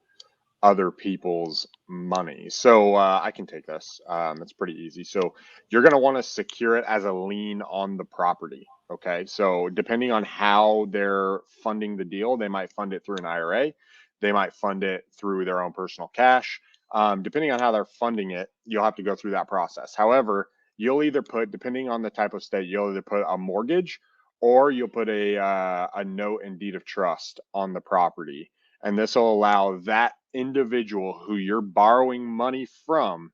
Speaker 2: other people's money. So I can take this. It's pretty easy. So you're going to want to secure it as a lien on the property. Okay. So depending on how they're funding the deal, they might fund it through an IRA. They might fund it through their own personal cash. Depending on how they're funding it, you'll have to go through that process. However, you'll either put, depending on the type of state, you'll either put a mortgage or you'll put a note and deed of trust on the property. And this will allow that individual who you're borrowing money from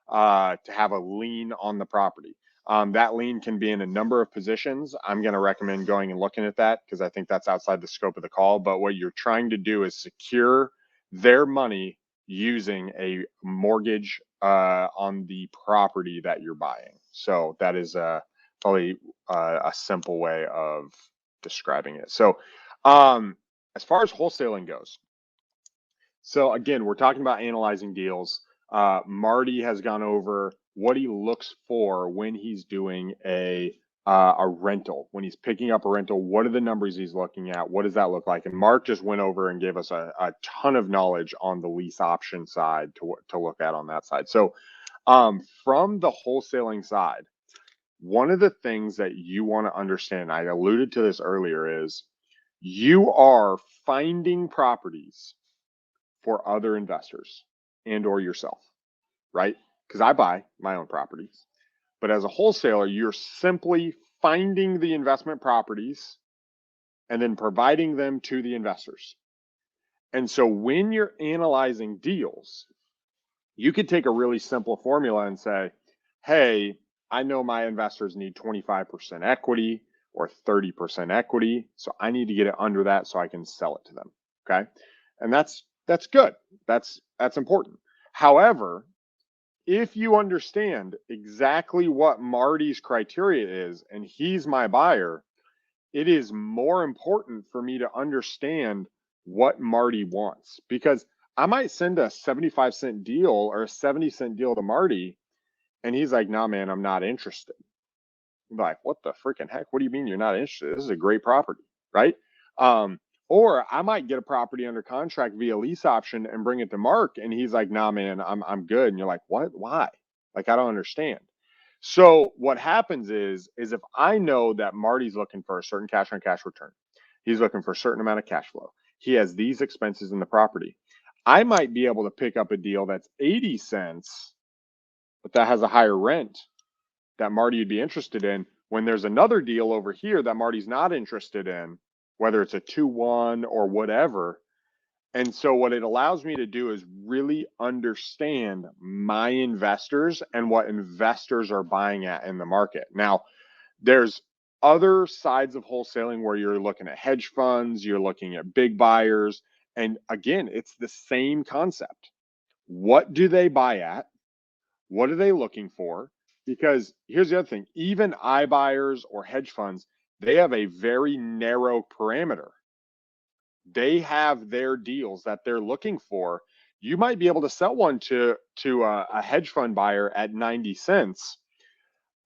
Speaker 2: to have a lien on the property. That lien can be in a number of positions. I'm going to recommend going and looking at that because I think that's outside the scope of the call. But what you're trying to do is secure their money using a mortgage on the property that you're buying. So that is probably a simple way of describing it. So as far as wholesaling goes, so again, we're talking about analyzing deals. Marty has gone over what he looks for when he's doing a rental. When he's picking up a rental, what are the numbers he's looking at? What does that look like? And Mark just went over and gave us a ton of knowledge on the lease option side to look at on that side. So from the wholesaling side, one of the things that you want to understand, I alluded to this earlier, is you are finding properties for other investors and or yourself, right? Because I buy my own properties. But as a wholesaler, you're simply finding the investment properties and then providing them to the investors. And so when you're analyzing deals, you could take a really simple formula and say, hey, I know my investors need 25% equity or 30% equity. So I need to get it under that so I can sell it to them. Okay. And that's good. That's important. However, if you understand exactly what Marty's criteria is, and he's my buyer, it is more important for me to understand what Marty wants, because I might send a 75-cent deal or a 70-cent deal to Marty, and he's like, nah, man, I'm not interested. I'm like, what the freaking heck? What do you mean you're not interested? This is a great property, right? Or I might get a property under contract via lease option and bring it to Mark, and he's like, nah, man, I'm good. And you're like, what? Why? Like, I don't understand. So what happens is if I know that Marty's looking for a certain cash on cash return, he's looking for a certain amount of cash flow, he has these expenses in the property, I might be able to pick up a deal that's 80 cents, but that has a higher rent that Marty would be interested in, when there's another deal over here that Marty's not interested in, whether it's a 2-1 or whatever. And so what it allows me to do is really understand my investors and what investors are buying at in the market. Now, there's other sides of wholesaling where you're looking at hedge funds, you're looking at big buyers. And again, it's the same concept. What do they buy at? What are they looking for? Because here's the other thing, even iBuyers or hedge funds, they have a very narrow parameter. They have their deals that they're looking for. You might be able to sell one to a hedge fund buyer at 90 cents,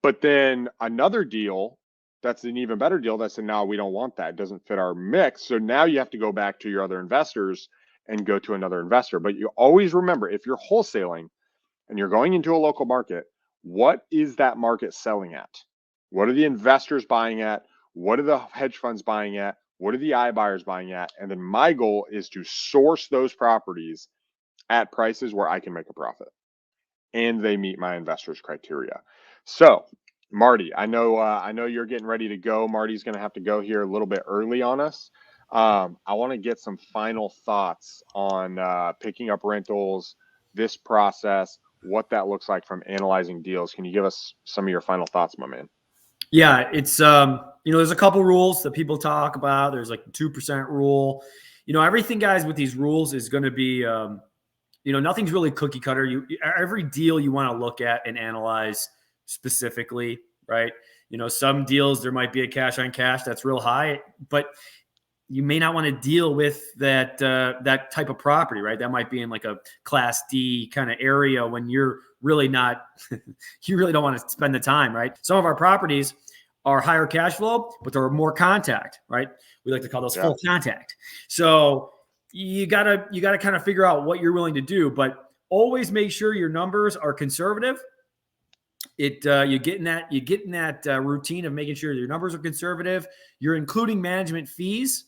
Speaker 2: but then another deal that's an even better deal that said, no, we don't want that. It doesn't fit our mix. So now you have to go back to your other investors and go to another investor. But you always remember, if you're wholesaling and you're going into a local market, what is that market selling at? What are the investors buying at? What are the hedge funds buying at? What are the iBuyers buying at? And then my goal is to source those properties at prices where I can make a profit and they meet my investors' criteria. So, Marty, I know you're getting ready to go. Marty's going to have to go here a little bit early on us. I want to get some final thoughts on picking up rentals, this process, what that looks like from analyzing deals. Can you give us some of your final thoughts, my man?
Speaker 3: Yeah, it's there's a couple rules that people talk about. There's like the 2% rule. Everything, guys, with these rules is going to be nothing's really cookie cutter. Every deal you want to look at and analyze specifically, right? Some deals there might be a cash on cash that's real high, but you may not want to deal with that type of property, right? That might be in like a class D kind of area when you're really not, you really don't want to spend the time, right? Some of our properties are higher cash flow, but they're more contact, right? We like to call those full contact. So you gotta kind of figure out what you're willing to do, but always make sure your numbers are conservative. You get in that routine of making sure your numbers are conservative. You're including management fees,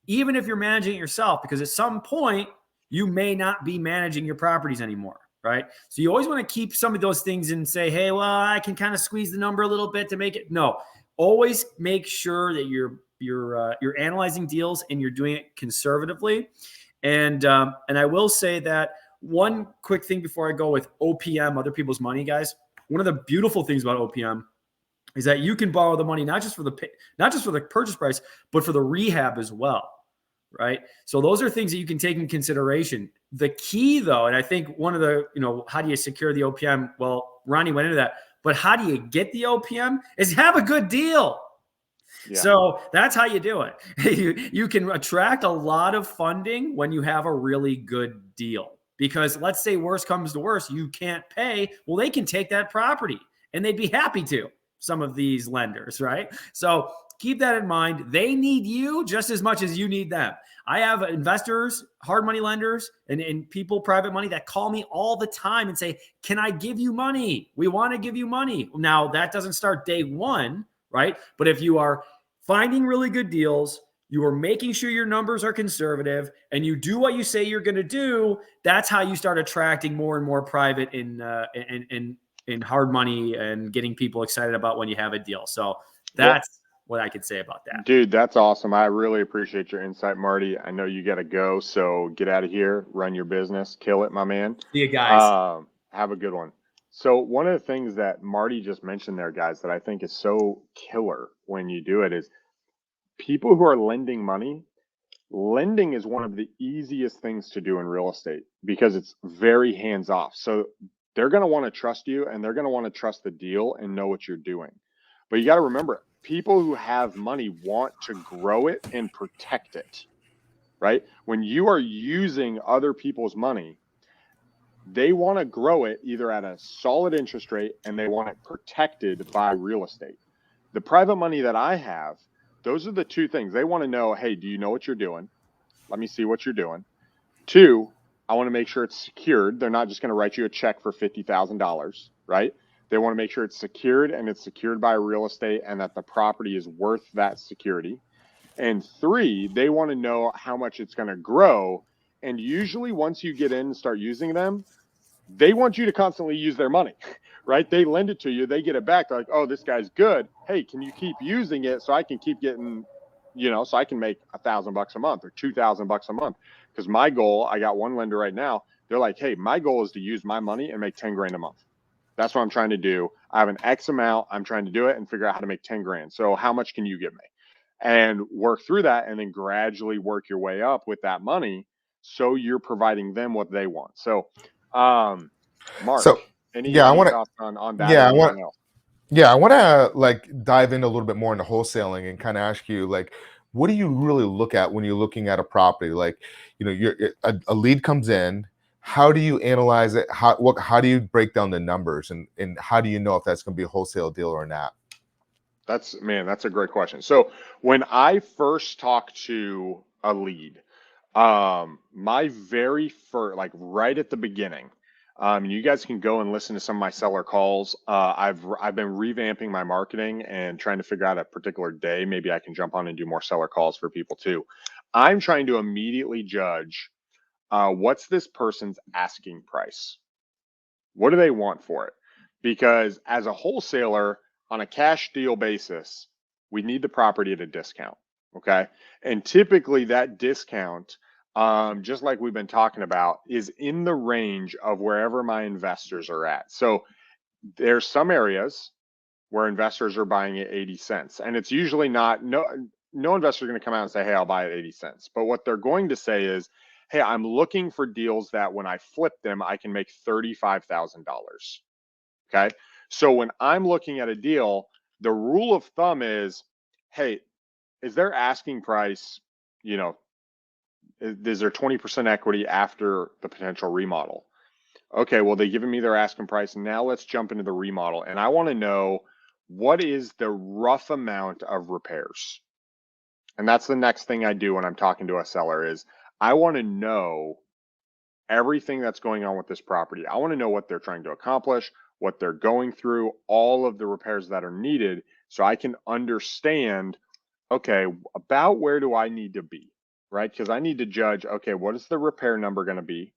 Speaker 3: even if you're managing it yourself, because at some point you may not be managing your properties anymore, right? So you always want to keep some of those things and say, hey, well, I can kind of squeeze the number a little bit to make it. No, always make sure that you're analyzing deals and you're doing it conservatively. And I will say that one quick thing before I go with OPM, other people's money, guys. One of the beautiful things about OPM is that you can borrow the money not just for the purchase price, but for the rehab as well, right? So those are things that you can take in consideration. The key, though, and I think one of the, how do you secure the OPM? Well, Ronnie went into that, but how do you get the OPM? Is have a good deal. Yeah. So that's how you do it. You can attract a lot of funding when you have a really good deal. Because let's say worst comes to worst, you can't pay. Well, they can take that property and they'd be happy to, some of these lenders, right? So keep that in mind. They need you just as much as you need them. I have investors, hard money lenders, and people, private money, that call me all the time and say, can I give you money? We want to give you money. Now, that doesn't start day one, right? But if you are finding really good deals, you are making sure your numbers are conservative, and you do what you say you're going to do, that's how you start attracting more and more private in hard money and getting people excited about when you have a deal. So that's what I could say about that.
Speaker 2: Dude, that's awesome. I really appreciate your insight, Marty. I know you got to go, so get out of here, run your business, kill it, my man.
Speaker 3: See you guys.
Speaker 2: Have a good one. So one of the things that Marty just mentioned there, guys, that I think is so killer when you do it is people who are lending money. Lending is one of the easiest things to do in real estate because it's very hands off. So they're going to want to trust you, and they're going to want to trust the deal and know what you're doing. But you got to remember, people who have money want to grow it and protect it, right? When you are using other people's money, they want to grow it either at a solid interest rate, and they want it protected by real estate. The private money that I have, those are the two things. They want to know, hey, do you know what you're doing? Let me see what you're doing. Two, I want to make sure it's secured. They're not just going to write you a check for $50,000, right? They want to make sure it's secured, and it's secured by real estate, and that the property is worth that security. And three, they want to know how much it's going to grow. And usually once you get in and start using them, they want you to constantly use their money, right? They lend it to you. They get it back. They're like, oh, this guy's good. Hey, can you keep using it so I can keep getting, so I can make $1,000 a month or $2,000 a month? Because my goal, I got one lender right now. They're like, hey, my goal is to use my money and make 10 grand a month. That's what I'm trying to do. I have an X amount. I'm trying to do it and figure out how to make 10 grand. So how much can you give me? And work through that, and then gradually work your way up with that money. So you're providing them what they want. So, Mark, any thoughts on that?
Speaker 4: Yeah, I want to dive in a little bit more into wholesaling and kind of ask you, what do you really look at when you're looking at a property? A lead comes in. How do you analyze it? How do you break down the numbers, and how do you know if that's going to be a wholesale deal or not?
Speaker 2: That's a great question. So when I first talk to a lead, my very first, right at the beginning, you guys can go and listen to some of my seller calls. I've been revamping my marketing and trying to figure out a particular day. Maybe I can jump on and do more seller calls for people too. I'm trying to immediately judge, what's this person's asking price? What do they want for it? Because as a wholesaler on a cash deal basis, we need the property at a discount. Okay. And typically that discount, just like we've been talking about, is in the range of wherever my investors are at. So there's some areas where investors are buying at 80 cents. And it's usually not, no investor is going to come out and say, hey, I'll buy at 80 cents. But what they're going to say is, hey, I'm looking for deals that when I flip them, I can make $35,000. Okay. So when I'm looking at a deal, the rule of thumb is, hey, is their asking price, is there 20% equity after the potential remodel? Okay, well, they've given me their asking price. And now let's jump into the remodel. And I want to know, what is the rough amount of repairs? And that's the next thing I do when I'm talking to a seller is I want to know everything that's going on with this property. I want to know what they're trying to accomplish, what they're going through, all of the repairs that are needed, so I can understand, okay, about where do I need to be, right? Because I need to judge, okay, what is the repair number going to be?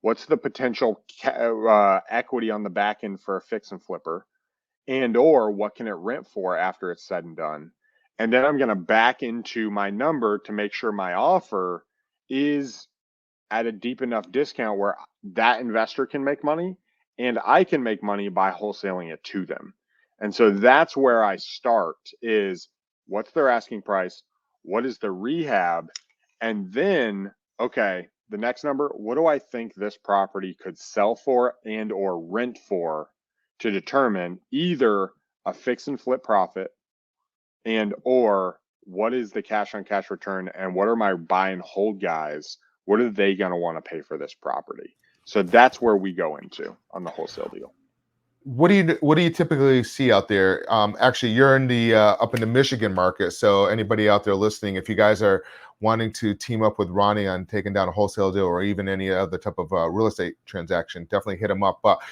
Speaker 2: What's the potential equity on the back end for a fix and flipper? And or what can it rent for after it's said and done? And then I'm going to back into my number to make sure my offer is at a deep enough discount where that investor can make money and I can make money by wholesaling it to them. And so that's where I start is what's their asking price? What is the rehab? And then, okay, the next number, what do I think this property could sell for and or rent for to determine either a fix and flip profit and or what is the cash on cash return and what are my buy and hold guys, what are they going to want to pay for this property? So that's where we go into on the wholesale deal.
Speaker 4: What do you typically see out there? Actually, you're in the up in the Michigan market. So anybody out there listening, if you guys are wanting to team up with Ronnie on taking down a wholesale deal or even any other type of real estate transaction, definitely hit him up. But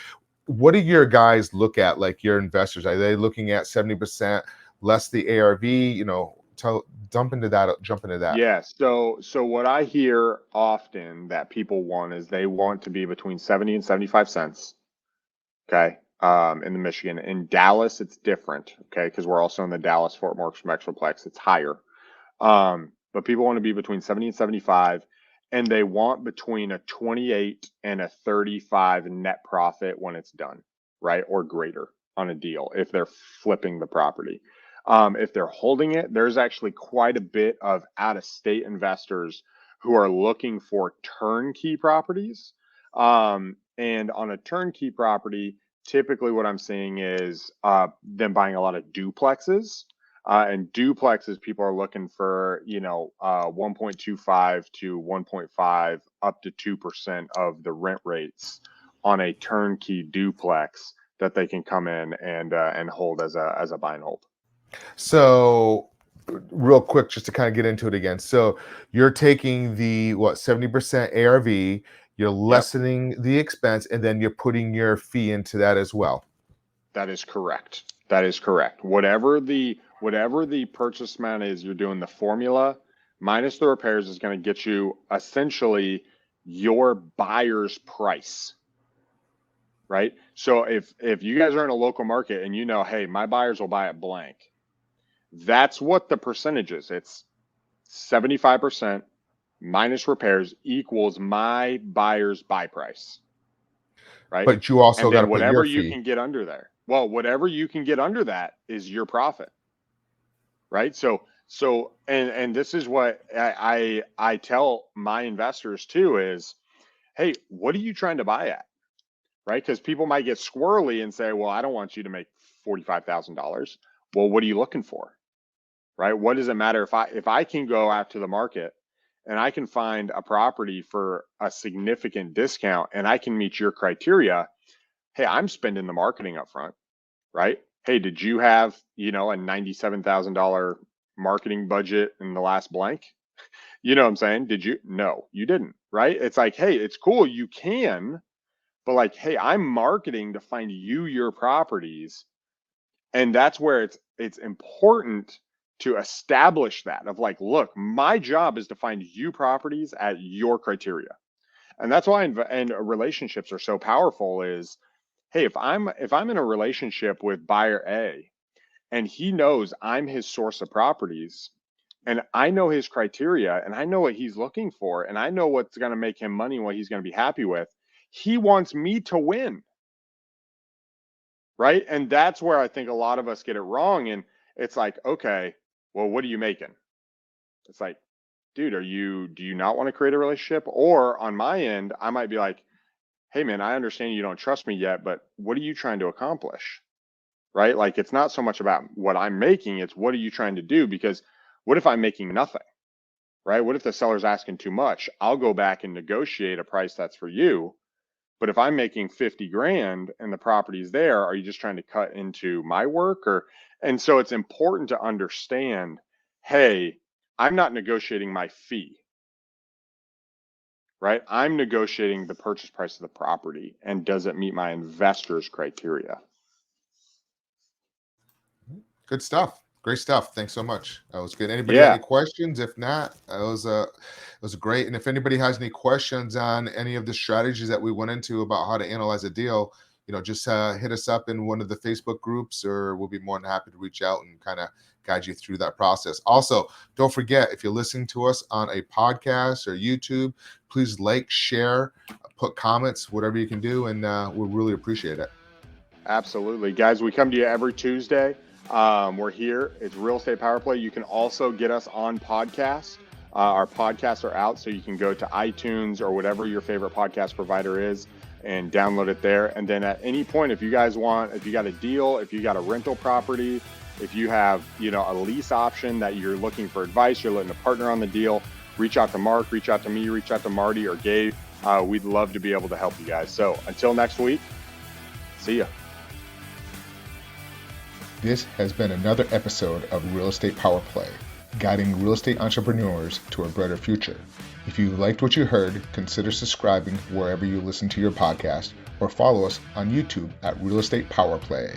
Speaker 4: what do your guys look at, like your investors? Are they looking at 70% less the ARV? You know, jump into that.
Speaker 2: Yeah. So what I hear often that people want is they want to be between 70 and 75 cents. Okay. In the Michigan. In Dallas, it's different. Okay. Because we're also in the Dallas Fort Worth Metroplex. It's higher. But people want to be between 70 and 75, and they want between a 28 and a 35 net profit when it's done, right? Or greater on a deal if they're flipping the property. If they're holding it, there's actually quite a bit of out-of-state investors who are looking for turnkey properties. And on a turnkey property, typically what I'm seeing is them buying a lot of duplexes. And duplexes, people are looking for, 1.25 to 1.5 up to 2% of the rent rates on a turnkey duplex that they can come in and hold as a buy and hold.
Speaker 4: So real quick, just to kind of get into it again. So you're taking the 70% ARV, you're lessening the expense, and then you're putting your fee into that as well.
Speaker 2: That is correct. That is correct. Whatever the purchase amount is, you're doing the formula minus the repairs is going to get you essentially your buyer's price. Right? So if you guys are in a local market and you know, hey, my buyers will buy it blank, that's what the percentage is. It's 75% minus repairs equals my buyer's buy price. Right?
Speaker 4: But you also
Speaker 2: And
Speaker 4: got to
Speaker 2: then
Speaker 4: put
Speaker 2: whatever
Speaker 4: your
Speaker 2: you
Speaker 4: fee.
Speaker 2: can get under there. Well, whatever you can get under that is your profit. Right? So and this is what I tell my investors too is, hey, what are you trying to buy at? Right? Because people might get squirrely and say, well, I don't want you to make $45,000. Well, what are you looking for? Right? What does it matter if I can go out to the market and I can find a property for a significant discount and I can meet your criteria? Hey, I'm spending the marketing up front, right? Hey, did you have, a $97,000 marketing budget in the last blank? You know what I'm saying? Did you? No, you didn't, right? It's like, hey, it's cool. You can, but like, hey, I'm marketing to find you your properties. And that's where it's important to establish that of like, look, my job is to find you properties at your criteria. And that's why and relationships are so powerful is, hey, if I'm in a relationship with buyer A and he knows I'm his source of properties and I know his criteria and I know what he's looking for and I know what's going to make him money and what he's going to be happy with, he wants me to win. Right? And that's where I think a lot of us get it wrong. And it's like, okay, well, what are you making? It's like, dude, do you not want to create a relationship? Or on my end, I might be like, hey man, I understand you don't trust me yet, but what are you trying to accomplish? Right? Like it's not so much about what I'm making, it's what are you trying to do? Because what if I'm making nothing? Right? What if the seller's asking too much? I'll go back and negotiate a price that's for you. But if I'm making 50 grand and the property's there, are you just trying to cut into my work? And so it's important to understand, hey, I'm not negotiating my fee. right? I'm negotiating the purchase price of the property, and does it meet my investor's criteria?
Speaker 4: Good stuff. Great stuff. Thanks so much. That was good. Anybody got
Speaker 2: Yeah,
Speaker 4: any questions? If not, it was great. And if anybody has any questions on any of the strategies that we went into about how to analyze a deal, just hit us up in one of the Facebook groups, or we'll be more than happy to reach out and kind of guide you through that process. Also, don't forget, if you're listening to us on a podcast or YouTube, please like, share, put comments, whatever you can do, and we'll really appreciate it.
Speaker 2: absolutely. Guys, we come to you every Tuesday. We're here. It's Real Estate Power Play. You can also get us on podcast. Our podcasts are out, so you can go to iTunes or whatever your favorite podcast provider is and download it there. And then at any point, if you got a deal, if you got a rental property, if you have, a lease option that you're looking for advice, you're looking to partner on the deal, reach out to Mark, reach out to me, reach out to Marty or Gabe. We'd love to be able to help you guys. So until next week, see ya.
Speaker 4: This has been another episode of Real Estate Power Play, guiding real estate entrepreneurs to a brighter future. If you liked what you heard, consider subscribing wherever you listen to your podcast, or follow us on YouTube at Real Estate Power Play.